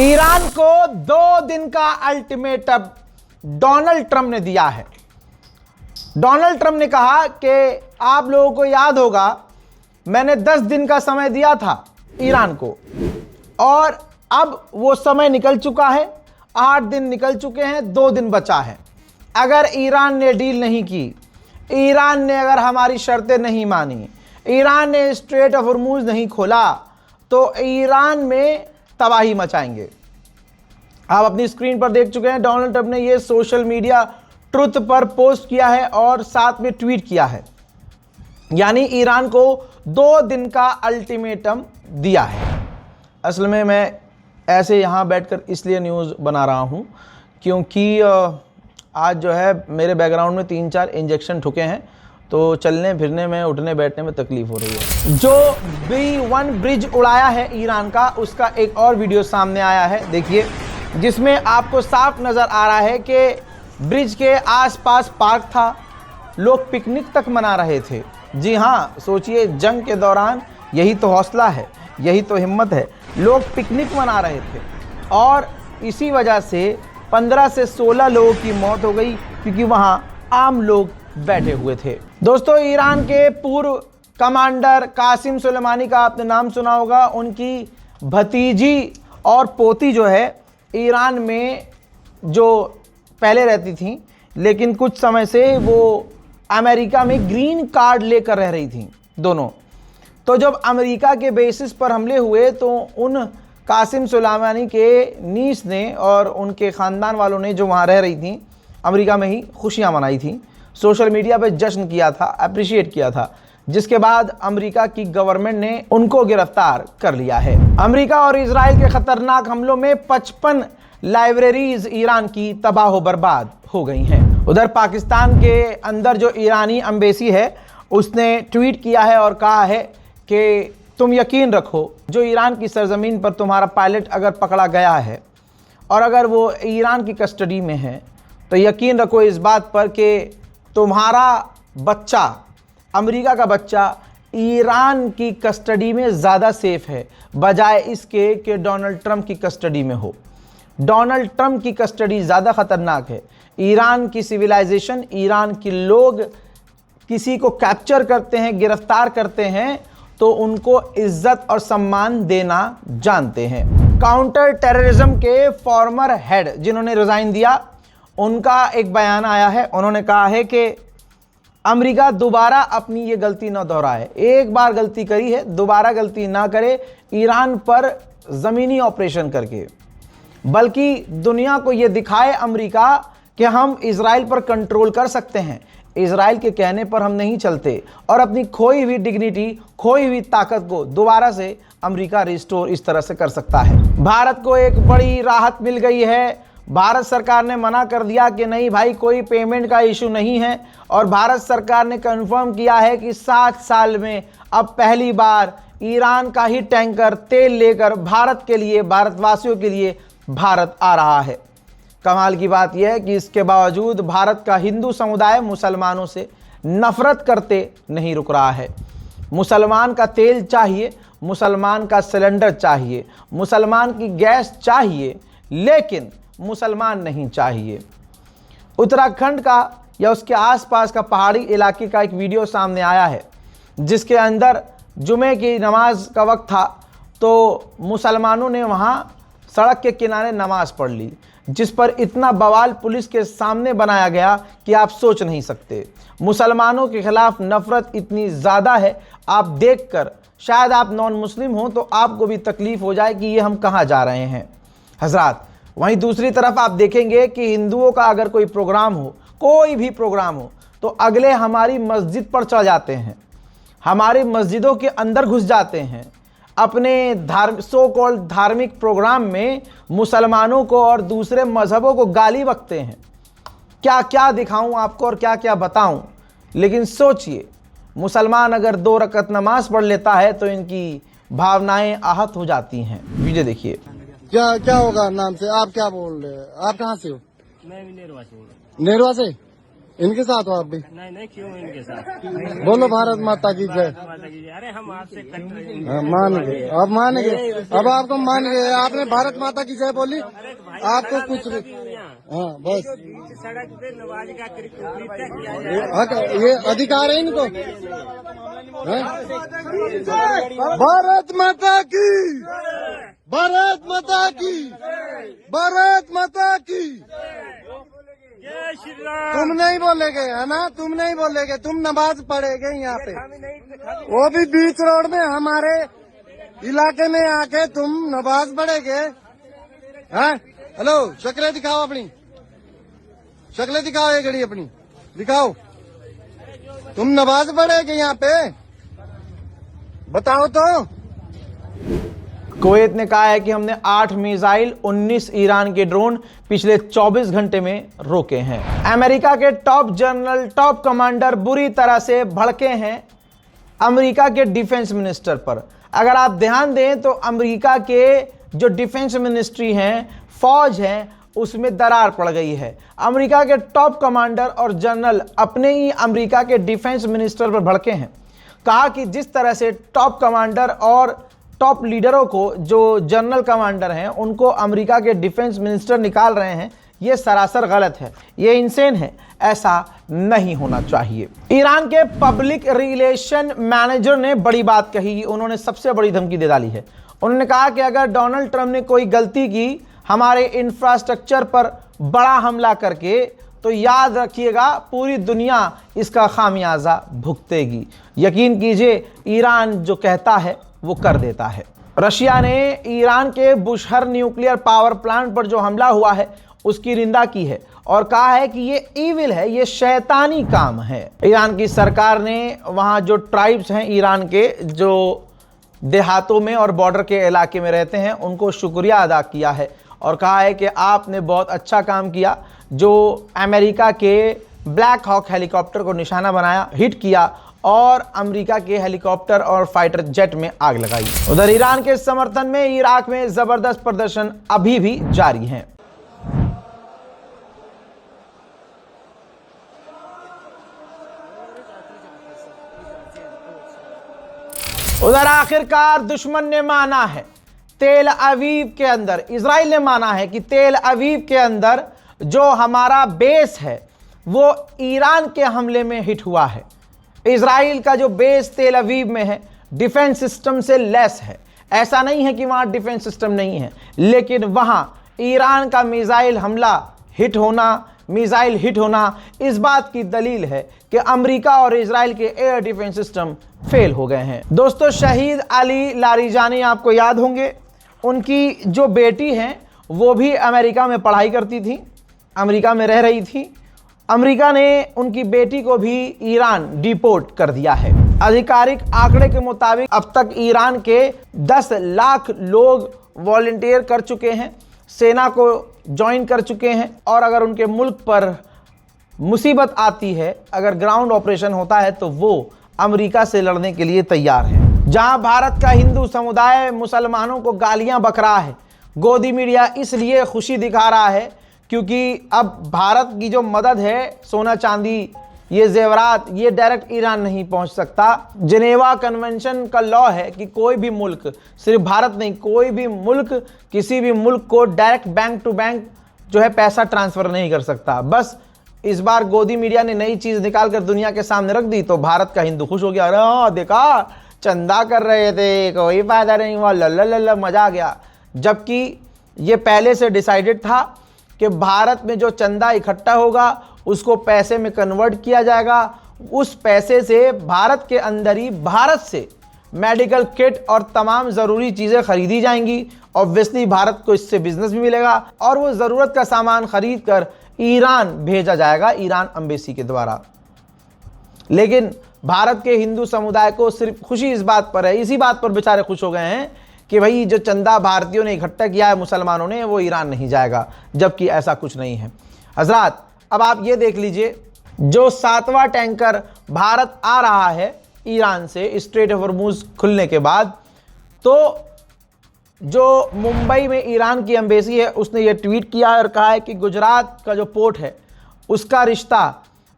Iran को 2 दिन का अल्टीमेटम डोनाल्ड ट्रंप ने दिया है। डोनाल्ड ट्रंप ने कहा कि आप लोगों को याद होगा मैंने 10 दिन का समय दिया था ईरान को, और अब वो समय निकल चुका है। 8 दिन निकल चुके हैं, 2 दिन बचा है। अगर ईरान ने डील नहीं की, ईरान ने अगर हमारी शर्तें नहीं मानी, ईरान ने स्ट्रेट ऑफ हॉर्मुज नहीं खोला, तो ईरान में तबाही मचाएंगे। आप अपनी स्क्रीन पर देख चुके हैं, डोनाल्ड ट्रंप ने ये सोशल मीडिया ट्रुथ पर पोस्ट किया है और साथ में ट्वीट किया है, यानी ईरान को 2 दिन का अल्टीमेटम दिया है। असल में मैं ऐसे यहाँ बैठकर इसलिए न्यूज़ बना रहा हूँ क्योंकि आज जो है मेरे बैकग्राउंड में 3-4 इंजेक्शन ठुके हैं, तो चलने फिरने में, उठने बैठने में तकलीफ हो रही है। जो B1 ब्रिज उड़ाया है ईरान का, उसका एक और वीडियो सामने आया है, देखिए, जिसमें आपको साफ नज़र आ रहा है कि ब्रिज के आसपास पार्क था, लोग पिकनिक तक मना रहे थे। जी हाँ, सोचिए, जंग के दौरान यही तो हौसला है, यही तो हिम्मत है। लोग पिकनिक मना रहे थे और इसी वजह से 15 से 16 लोगों की मौत हो गई क्योंकि वहाँ आम लोग बैठे हुए थे। दोस्तों, ईरान के पूर्व कमांडर कासिम सुलेमानी का आपने नाम सुना होगा। उनकी भतीजी और पोती जो है ईरान में जो पहले रहती थी, लेकिन कुछ समय से वो अमेरिका में ग्रीन कार्ड लेकर रह रही थी दोनों। तो जब अमेरिका के बेसिस पर हमले हुए तो उन कासिम सुलेमानी के नीस ने और उनके ख़ानदान वालों ने जो वहाँ रह रही थी अमेरिका में ही खुशियाँ मनाई थी, सोशल मीडिया पे जश्न किया था, अप्रिशिएट किया था, जिसके बाद अमेरिका की गवर्नमेंट ने उनको गिरफ्तार कर लिया है। अमेरिका और इजराइल के खतरनाक हमलों में 55 लाइब्रेरीज ईरान की तबाह बर्बाद हो गई हैं। उधर पाकिस्तान के अंदर जो ईरानी एम्बेसी है उसने ट्वीट किया है और कहा है कि तुम यकीन रखो, जो ईरान की सरजमीन पर तुम्हारा पायलट अगर पकड़ा गया है और अगर वो ईरान की कस्टडी में है, तो यकीन रखो इस बात पर कि तुम्हारा बच्चा, अमेरिका का बच्चा, ईरान की कस्टडी में ज़्यादा सेफ है बजाय इसके कि डोनाल्ड ट्रंप की कस्टडी में हो। डोनाल्ड ट्रंप की कस्टडी ज़्यादा ख़तरनाक है। ईरान की सिविलाइजेशन, ईरान के लोग किसी को कैप्चर करते हैं, गिरफ्तार करते हैं, तो उनको इज्जत और सम्मान देना जानते हैं। काउंटर टेररिज्म के फॉर्मर हेड जिन्होंने रिज़ाइन दिया, उनका एक बयान आया है। उन्होंने कहा है कि अमेरिका दोबारा अपनी ये गलती न दोहराए। एक बार गलती करी है, दोबारा गलती ना करे ईरान पर ज़मीनी ऑपरेशन करके, बल्कि दुनिया को ये दिखाए अमेरिका कि हम इजराइल पर कंट्रोल कर सकते हैं। इजराइल के कहने पर हम नहीं चलते और अपनी खोई हुई डिग्निटी, खोई हुई ताकत को दोबारा से अमेरिका रिस्टोर इस तरह से कर सकता है। भारत को एक बड़ी राहत मिल गई है। भारत सरकार ने मना कर दिया कि नहीं भाई, कोई पेमेंट का इशू नहीं है, और भारत सरकार ने कंफर्म किया है कि 7 साल में अब पहली बार ईरान का ही टैंकर तेल लेकर भारत के लिए, भारतवासियों के लिए भारत आ रहा है। कमाल की बात यह है कि इसके बावजूद भारत का हिंदू समुदाय मुसलमानों से नफरत करते नहीं रुक रहा है। मुसलमान का तेल चाहिए, मुसलमान का सिलेंडर चाहिए, मुसलमान की गैस चाहिए, लेकिन मुसलमान नहीं चाहिए। उत्तराखंड का या उसके आसपास का पहाड़ी इलाके का एक वीडियो सामने आया है, जिसके अंदर जुमे की नमाज का वक्त था, तो मुसलमानों ने वहाँ सड़क के किनारे नमाज पढ़ ली, जिस पर इतना बवाल पुलिस के सामने बनाया गया कि आप सोच नहीं सकते। मुसलमानों के खिलाफ नफरत इतनी ज़्यादा है, आप देखकर शायद आप नॉन मुस्लिम हो तो आपको भी तकलीफ़ हो जाए कि ये हम कहाँ जा रहे हैं हजरात। वहीं दूसरी तरफ आप देखेंगे कि हिंदुओं का अगर कोई प्रोग्राम हो, कोई भी प्रोग्राम हो, तो अगले हमारी मस्जिद पर चढ़ जाते हैं, हमारी मस्जिदों के अंदर घुस जाते हैं, अपने सो कॉल्ड धार्मिक प्रोग्राम में मुसलमानों को और दूसरे मजहबों को गाली बकते हैं। क्या क्या दिखाऊं आपको और क्या क्या बताऊं, लेकिन सोचिए, मुसलमान अगर 2 रकअत नमाज पढ़ लेता है तो इनकी भावनाएं आहत हो जाती हैं। वीडियो देखिए। क्या क्या होगा नाम से? आप क्या बोल रहे हैं? आप कहाँ से हो? मैं भी नेरवा से बोल रहा हूँ। नेरवा से? इनके साथ हो आप भी? नहीं नहीं, क्यों इनके साथ? बोलो भारत माता की जय। माता की जय। अरे हम आपसे कट रहे हैं। हाँ, मान गए, अब मान गए, अब आपको मान गए। आपने भारत माता की जय बोली, आपको कुछ नहीं। हाँ बस, सड़क पे नमाज का कृत्य किया ये हक है, ये अधिकार है इनको। हाँ? भारत माता की, भारत माता की, भारत माता की। जय श्री राम। तुम नहीं बोलेगे है ना, तुम नहीं बोलेगे, तुम नमाज पढ़ेगे यहाँ पे, वो भी बीच रोड में हमारे इलाके में आके तुम नमाज पढ़ेगे। हाँ हेलो, शक्लें दिखाओ अपनी, शक्लें दिखाओ, ये घड़ी अपनी दिखाओ। तुम नमाज पढ़ेगे यहाँ पे, बताओ तो। कुवैत ने कहा है कि हमने 8 मिसाइल 19 ईरान के ड्रोन पिछले 24 घंटे में रोके हैं। अमेरिका के टॉप जनरल, टॉप कमांडर बुरी तरह से भड़के हैं अमेरिका के डिफेंस मिनिस्टर पर। अगर आप ध्यान दें तो अमेरिका के जो डिफेंस मिनिस्ट्री हैं, फौज है, उसमें दरार पड़ गई है। अमेरिका के टॉप कमांडर और जनरल अपने ही अमेरिका के डिफेंस मिनिस्टर पर भड़के हैं। कहा कि जिस तरह से टॉप कमांडर और टॉप लीडरों को, जो जनरल कमांडर हैं, उनको अमेरिका के डिफेंस मिनिस्टर निकाल रहे हैं, ये सरासर गलत है, ये इंसेन है, ऐसा नहीं होना चाहिए। ईरान के पब्लिक रिलेशन मैनेजर ने बड़ी बात कही, उन्होंने सबसे बड़ी धमकी दे डाली है। उन्होंने कहा कि अगर डोनाल्ड ट्रंप ने कोई गलती की हमारे इंफ्रास्ट्रक्चर पर बड़ा हमला करके, तो याद रखिएगा पूरी दुनिया इसका खामियाजा भुगतेगी। यकीन कीजिए, ईरान जो कहता है वो कर देता है। रशिया ने ईरान के बुशहर न्यूक्लियर पावर प्लांट पर जो हमला हुआ है उसकी निंदा की है और कहा है कि ये ईविल है, ये शैतानी काम है। ईरान की सरकार ने वहाँ जो ट्राइब्स हैं ईरान के, जो देहातों में और बॉर्डर के इलाके में रहते हैं, उनको शुक्रिया अदा किया है और कहा है कि आपने बहुत अच्छा काम किया, जो अमेरिका के ब्लैक हॉक हेलीकॉप्टर को निशाना बनाया, हिट किया और अमेरिका के हेलीकॉप्टर और फाइटर जेट में आग लगाई। उधर ईरान के समर्थन में इराक में जबरदस्त प्रदर्शन अभी भी जारी हैं। उधर आखिरकार दुश्मन ने माना है, तेल अवीव के अंदर, इजराइल ने माना है कि तेल अवीव के अंदर जो हमारा बेस है वो ईरान के हमले में हिट हुआ है। इजराइल का जो बेस तेल अवीव में है डिफेंस सिस्टम से लेस है। ऐसा नहीं है कि वहां डिफेंस सिस्टम नहीं है, लेकिन वहां ईरान का मिसाइल हमला हिट होना, मिसाइल हिट होना इस बात की दलील है कि अमेरिका और इजराइल के एयर डिफेंस सिस्टम फेल हो गए हैं। दोस्तों, शहीद अली लारीजानी आपको याद होंगे, उनकी जो बेटी हैं वो भी अमेरिका में पढ़ाई करती थी, अमेरिका में रह रही थी। अमेरिका ने उनकी बेटी को भी ईरान डिपोर्ट कर दिया है। आधिकारिक आंकड़े के मुताबिक अब तक ईरान के 10 लाख लोग वॉलंटियर कर चुके हैं, सेना को ज्वाइन कर चुके हैं और अगर उनके मुल्क पर मुसीबत आती है, अगर ग्राउंड ऑपरेशन होता है, तो वो अमेरिका से लड़ने के लिए तैयार है। जहां भारत का हिंदू समुदाय मुसलमानों को गालियां बक रहा है, गोदी मीडिया इसलिए खुशी दिखा रहा है क्योंकि अब भारत की जो मदद है, सोना चांदी, ये जेवरात, ये डायरेक्ट ईरान नहीं पहुंच सकता। जिनेवा कन्वेंशन का लॉ है कि कोई भी मुल्क, सिर्फ भारत नहीं, कोई भी मुल्क किसी भी मुल्क को डायरेक्ट बैंक टू बैंक जो है पैसा ट्रांसफर नहीं कर सकता। बस इस बार गोदी मीडिया ने नई चीज निकाल कर दुनिया के सामने रख दी तो भारत का हिंदू खुश हो गया, अरे हाँ देखा, चंदा कर रहे थे, कोई फायदा नहीं हुआ, लल्ला लल्ला, मजा आ गया। जबकि ये पहले से डिसाइडेड था कि भारत में जो चंदा इकट्ठा होगा उसको पैसे में कन्वर्ट किया जाएगा, उस पैसे से भारत के अंदर ही भारत से मेडिकल किट और तमाम ज़रूरी चीज़ें खरीदी जाएंगी। ऑब्वियसली भारत को इससे बिजनेस भी मिलेगा और वो ज़रूरत का सामान खरीद कर ईरान भेजा जाएगा, ईरान एम्बेसी के द्वारा। लेकिन भारत के हिंदू समुदाय को सिर्फ खुशी इस बात पर है, इसी बात पर बेचारे खुश हो गए हैं कि भाई जो चंदा भारतीयों ने इकट्ठा किया है मुसलमानों ने, वो ईरान नहीं जाएगा, जबकि ऐसा कुछ नहीं है। हजरात, अब आप ये देख लीजिए, जो 7वां टैंकर भारत आ रहा है ईरान से स्ट्रेट ऑफ हॉर्मुज खुलने के बाद, तो जो मुंबई में ईरान की एम्बेसी है उसने ये ट्वीट किया है और कहा है कि गुजरात का जो पोर्ट है उसका रिश्ता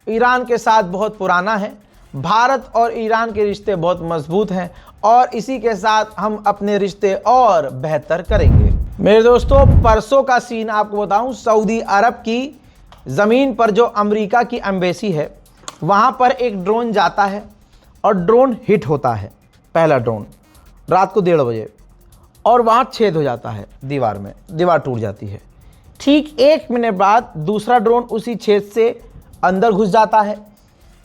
ईरान के साथ बहुत पुराना है। भारत और ईरान के रिश्ते बहुत मजबूत हैं और इसी के साथ हम अपने रिश्ते और बेहतर करेंगे। मेरे दोस्तों, परसों का सीन आपको बताऊं, सऊदी अरब की ज़मीन पर जो अमेरिका की एम्बेसी है वहाँ पर एक ड्रोन जाता है और ड्रोन हिट होता है। पहला ड्रोन रात को 1:30 बजे, और वहाँ छेद हो जाता है दीवार में, दीवार टूट जाती है। ठीक 1 मिनट बाद दूसरा ड्रोन उसी छेद से अंदर घुस जाता है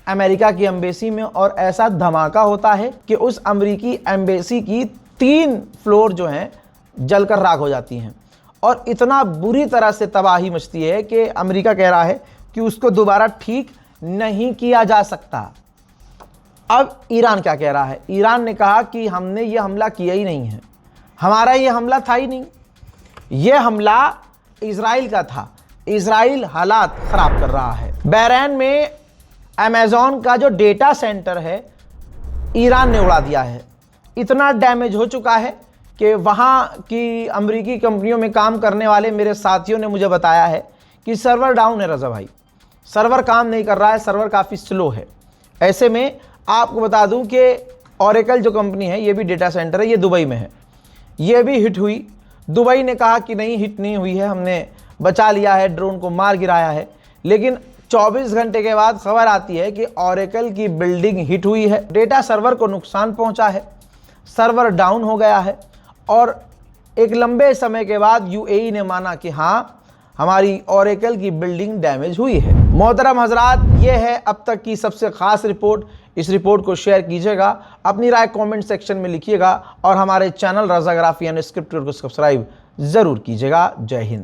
अमेरिका की एम्बेसी में, और ऐसा धमाका होता है कि उस अमेरिकी एम्बेसी की 3 फ्लोर जो हैं जलकर राख हो जाती हैं, और इतना बुरी तरह से तबाही मचती है कि अमेरिका कह रहा है कि उसको दोबारा ठीक नहीं किया जा सकता। अब ईरान क्या कह रहा है? ईरान ने कहा कि हमने ये हमला किया ही नहीं है, हमारा ये हमला था ही नहीं, ये हमला इजराइल का था। इजराइल हालात ख़राब कर रहा है। बहरीन में अमेज़ॉन का जो डेटा सेंटर है ईरान ने उड़ा दिया है। इतना डैमेज हो चुका है कि वहाँ की अमेरिकी कंपनियों में काम करने वाले मेरे साथियों ने मुझे बताया है कि सर्वर डाउन है रज़ा भाई, सर्वर काम नहीं कर रहा है, सर्वर काफ़ी स्लो है। ऐसे में आपको बता दूं कि ओरेकल जो कंपनी है, ये भी डेटा सेंटर है, ये दुबई में है, ये भी हिट हुई। दुबई ने कहा कि नहीं, हिट नहीं हुई है, हमने बचा लिया है, ड्रोन को मार गिराया है। लेकिन 24 घंटे के बाद खबर आती है कि ओरेकल की बिल्डिंग हिट हुई है, डेटा सर्वर को नुकसान पहुंचा है, सर्वर डाउन हो गया है। और एक लंबे समय के बाद यूएई ने माना कि हाँ, हमारी ओरेकल की बिल्डिंग डैमेज हुई है। मोहतरम हजरात, ये है अब तक की सबसे ख़ास रिपोर्ट। इस रिपोर्ट को शेयर कीजिएगा, अपनी राय कमेंट सेक्शन में लिखिएगा और हमारे चैनल रज़ाग्राफी एंड स्क्रिप्ट को सब्सक्राइब ज़रूर कीजिएगा। जय हिंद।